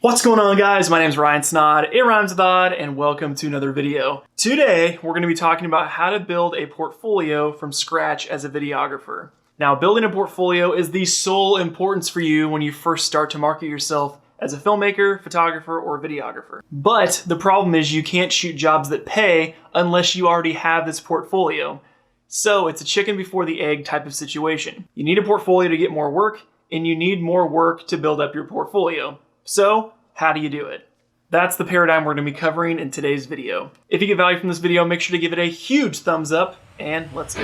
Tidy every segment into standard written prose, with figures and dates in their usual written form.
What's going on, guys? My name is Ryan Snod, it rhymes with odd, and welcome to another video. Today, we're going to be talking about how to build a portfolio from scratch as a videographer. Now, building a portfolio is the sole importance for you when you first start to market yourself as a filmmaker, photographer, or videographer. But the problem is you can't shoot jobs that pay unless you already have this portfolio. So it's a chicken before the egg type of situation. You need a portfolio to get more work, and you need more work to build up your portfolio. So, how do you do it? That's the paradigm we're going to be covering in today's video. If you get value from this video, make sure to give it a huge thumbs up, and let's go.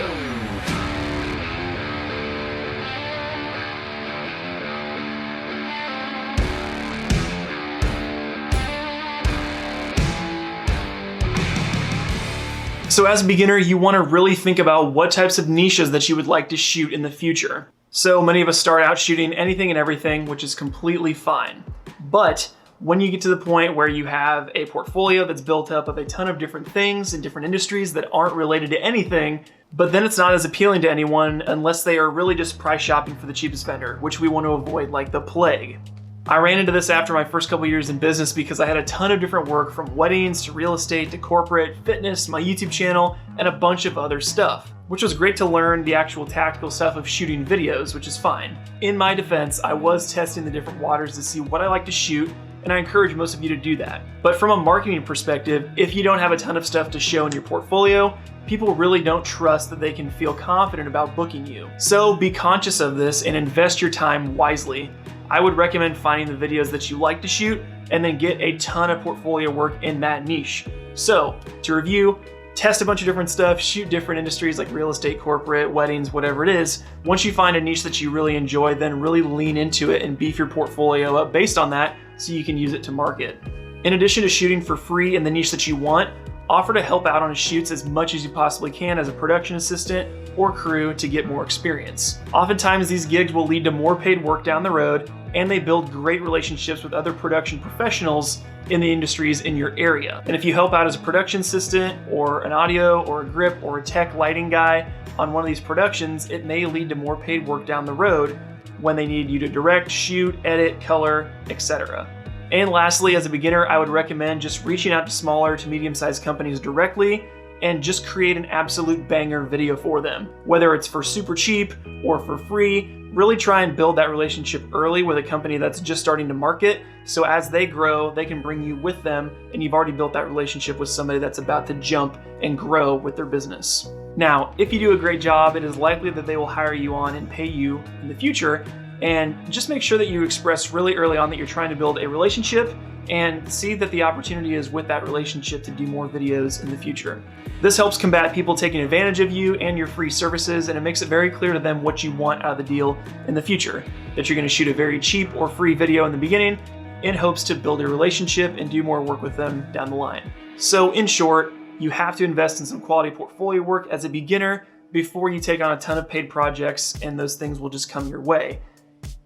So as a beginner, you want to really think about what types of niches that you would like to shoot in the future. So many of us start out shooting anything and everything, which is completely fine. But when you get to the point where you have a portfolio that's built up of a ton of different things in different industries that aren't related to anything, but then it's not as appealing to anyone unless they are really just price shopping for the cheapest vendor, which we want to avoid like the plague. I ran into this after my first couple years in business because I had a ton of different work, from weddings to real estate to corporate, fitness, my YouTube channel, and a bunch of other stuff, which was great to learn the actual tactical stuff of shooting videos, which is fine. In my defense, I was testing the different waters to see what I like to shoot, and I encourage most of you to do that. But from a marketing perspective, if you don't have a ton of stuff to show in your portfolio, people really don't trust that they can feel confident about booking you. So be conscious of this and invest your time wisely. I would recommend finding the videos that you like to shoot and then get a ton of portfolio work in that niche. So to review, test a bunch of different stuff, shoot different industries like real estate, corporate, weddings, whatever it is. Once you find a niche that you really enjoy, then really lean into it and beef your portfolio up based on that so you can use it to market. In addition to shooting for free in the niche that you want, offer to help out on shoots as much as you possibly can as a production assistant or crew to get more experience. Oftentimes these gigs will lead to more paid work down the road, and they build great relationships with other production professionals in the industries in your area. And if you help out as a production assistant or an audio or a grip or a tech lighting guy on one of these productions, it may lead to more paid work down the road when they need you to direct, shoot, edit, color, etc. And lastly, as a beginner, I would recommend just reaching out to smaller to medium-sized companies directly and just create an absolute banger video for them. Whether it's for super cheap or for free, really try and build that relationship early with a company that's just starting to market, so as they grow, they can bring you with them and you've already built that relationship with somebody that's about to jump and grow with their business. Now, if you do a great job, it is likely that they will hire you on and pay you in the future, and just make sure that you express really early on that you're trying to build a relationship and see that the opportunity is with that relationship to do more videos in the future. This helps combat people taking advantage of you and your free services, and it makes it very clear to them what you want out of the deal in the future, that you're going to shoot a very cheap or free video in the beginning in hopes to build a relationship and do more work with them down the line. So in short, you have to invest in some quality portfolio work as a beginner before you take on a ton of paid projects, and those things will just come your way.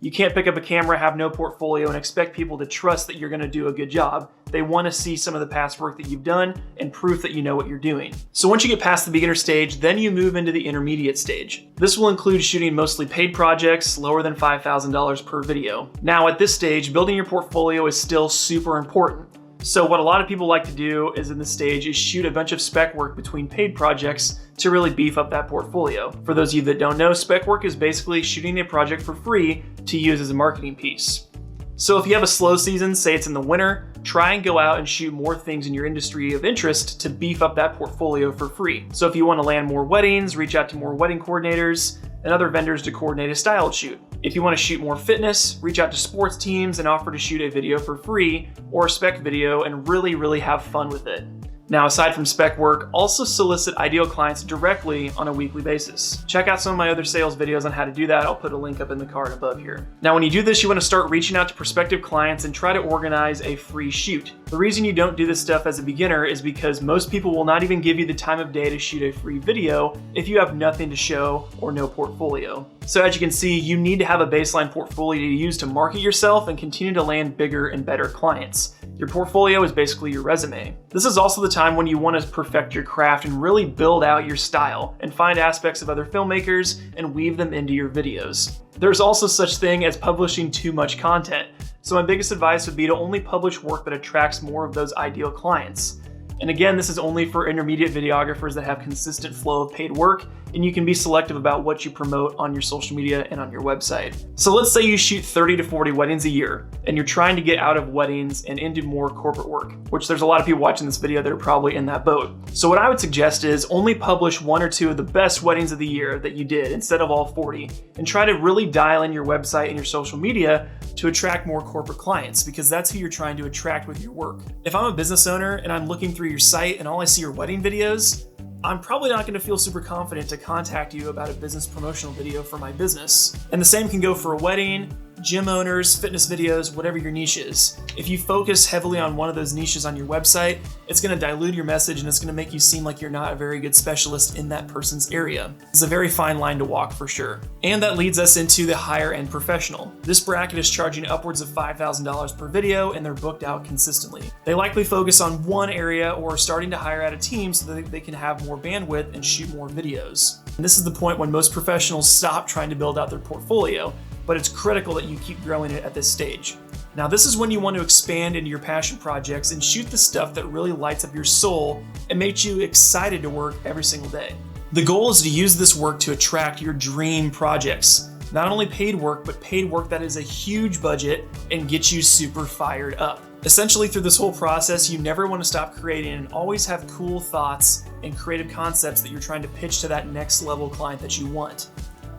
You can't pick up a camera, have no portfolio, and expect people to trust that you're going to do a good job. They want to see some of the past work that you've done and proof that you know what you're doing. So once you get past the beginner stage, then you move into the intermediate stage. This will include shooting mostly paid projects, lower than $5,000 per video. Now at this stage, building your portfolio is still super important. So what a lot of people like to do is in this stage is shoot a bunch of spec work between paid projects to really beef up that portfolio. For those of you that don't know, spec work is basically shooting a project for free to use as a marketing piece. So if you have a slow season, say it's in the winter, try and go out and shoot more things in your industry of interest to beef up that portfolio for free. So if you want to land more weddings, reach out to more wedding coordinators and other vendors to coordinate a styled shoot. If you want to shoot more fitness, reach out to sports teams and offer to shoot a video for free or a spec video and really have fun with it. Now, aside from spec work, also solicit ideal clients directly on a weekly basis. Check out some of my other sales videos on how to do that. I'll put a link up in the card above here. Now, when you do this, you want to start reaching out to prospective clients and try to organize a free shoot. The reason you don't do this stuff as a beginner is because most people will not even give you the time of day to shoot a free video if you have nothing to show or no portfolio. So as you can see, you need to have a baseline portfolio to use to market yourself and continue to land bigger and better clients. Your portfolio is basically your resume. This is also the time when you want to perfect your craft and really build out your style and find aspects of other filmmakers and weave them into your videos. There's also such thing as publishing too much content. So my biggest advice would be to only publish work that attracts more of those ideal clients. And again, this is only for intermediate videographers that have consistent flow of paid work, and you can be selective about what you promote on your social media and on your website. So let's say you shoot 30 to 40 weddings a year, and you're trying to get out of weddings and into more corporate work, which there's a lot of people watching this video that are probably in that boat. So what I would suggest is only publish 1 or 2 of the best weddings of the year that you did instead of all 40, and try to really dial in your website and your social media to attract more corporate clients, because that's who you're trying to attract with your work. If I'm a business owner and I'm looking through your site and all I see are wedding videos, I'm probably not going to feel super confident to contact you about a business promotional video for my business. And the same can go for a wedding, gym owners, fitness videos, whatever your niche is. If you focus heavily on one of those niches on your website, it's going to dilute your message and it's going to make you seem like you're not a very good specialist in that person's area. It's a very fine line to walk for sure. And that leads us into the higher end professional. This bracket is charging upwards of $5,000 per video and they're booked out consistently. They likely focus on one area or are starting to hire out a team so that they can have more bandwidth and shoot more videos. And this is the point when most professionals stop trying to build out their portfolio, but it's critical that you keep growing it at this stage. Now, this is when you want to expand into your passion projects and shoot the stuff that really lights up your soul and makes you excited to work every single day. The goal is to use this work to attract your dream projects. Not only paid work, but paid work that is a huge budget and gets you super fired up. Essentially, through this whole process, you never want to stop creating and always have cool thoughts and creative concepts that you're trying to pitch to that next level client that you want.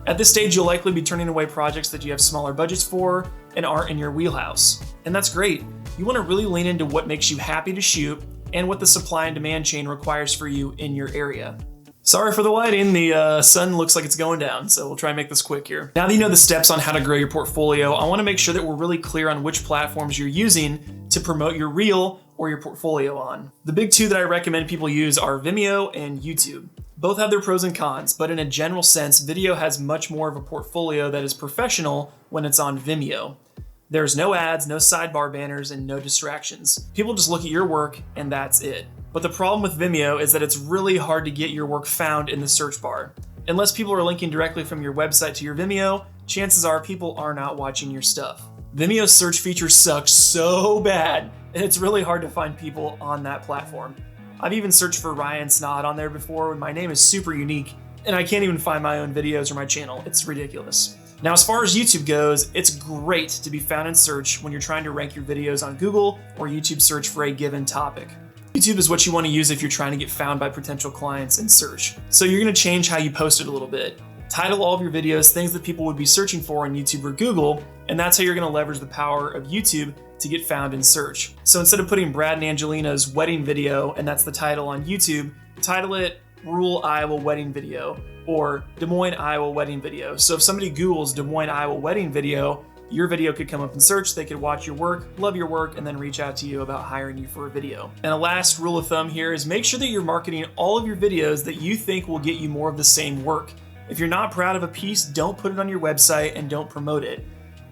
At this stage, you'll likely be turning away projects that you have smaller budgets for and aren't in your wheelhouse. And that's great. You want to really lean into what makes you happy to shoot and what the supply and demand chain requires for you in your area. Sorry for the lighting, the sun looks like it's going down, so we'll try and make this quick here. Now that you know the steps on how to grow your portfolio, I want to make sure that we're really clear on which platforms you're using to promote your reel or your portfolio on. The big 2 that I recommend people use are Vimeo and YouTube. Both have their pros and cons, but in a general sense, video has much more of a portfolio that is professional when it's on Vimeo. There's no ads, no sidebar banners, and no distractions. People just look at your work and that's it. But the problem with Vimeo is that it's really hard to get your work found in the search bar. Unless people are linking directly from your website to your Vimeo, chances are people are not watching your stuff. Vimeo's search feature sucks so bad, and it's really hard to find people on that platform. I've even searched for Ryan Snod on there before when my name is super unique and I can't even find my own videos or my channel. It's ridiculous. Now, as far as YouTube goes, it's great to be found in search when you're trying to rank your videos on Google or YouTube search for a given topic. YouTube is what you want to use if you're trying to get found by potential clients in search. So you're going to change how you post it a little bit. Title all of your videos things that people would be searching for on YouTube or Google, and that's how you're going to leverage the power of YouTube to get found in search. So instead of putting Brad and Angelina's wedding video, and that's the title on YouTube, title it Rural Iowa Wedding Video or Des Moines, Iowa Wedding Video. So if somebody Googles Des Moines, Iowa Wedding Video, your video could come up in search, they could watch your work, love your work, and then reach out to you about hiring you for a video. And a last rule of thumb here is make sure that you're marketing all of your videos that you think will get you more of the same work. If you're not proud of a piece, don't put it on your website and don't promote it.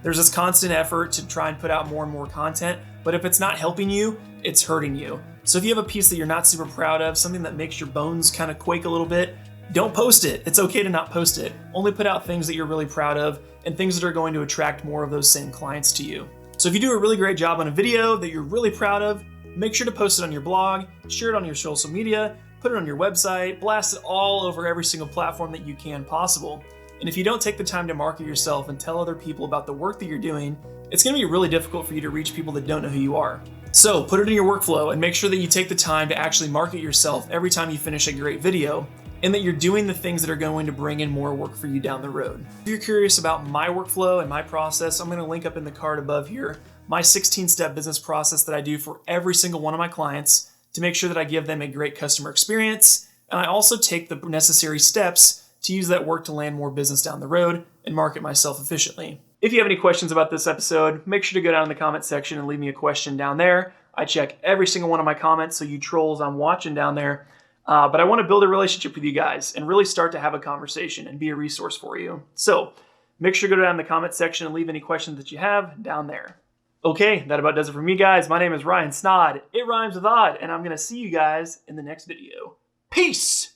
There's this constant effort to try and put out more and more content, but if it's not helping you, it's hurting you. So if you have a piece that you're not super proud of, something that makes your bones kind of quake a little bit, don't post it. It's okay to not post it. Only put out things that you're really proud of and things that are going to attract more of those same clients to you. So if you do a really great job on a video that you're really proud of, make sure to post it on your blog, share it on your social media, put it on your website, blast it all over every single platform that you can possible. And if you don't take the time to market yourself and tell other people about the work that you're doing, it's going to be really difficult for you to reach people that don't know who you are. So put it in your workflow and make sure that you take the time to actually market yourself every time you finish a great video, and that you're doing the things that are going to bring in more work for you down the road. If you're curious about my workflow and my process, I'm going to link up in the card above here my 16-step business process that I do for every single one of my clients to make sure that I give them a great customer experience, and I also take the necessary steps to use that work to land more business down the road and market myself efficiently. If you have any questions about this episode, make sure to go down in the comment section and leave me a question down there. I check every single one of my comments, so you trolls I'm watching down there. But I want to build a relationship with you guys and really start to have a conversation and be a resource for you. So make sure to go down in the comment section and leave any questions that you have down there. Okay, that about does it for me, guys. My name is Ryan Snod. It rhymes with odd, and I'm going to see you guys in the next video. Peace!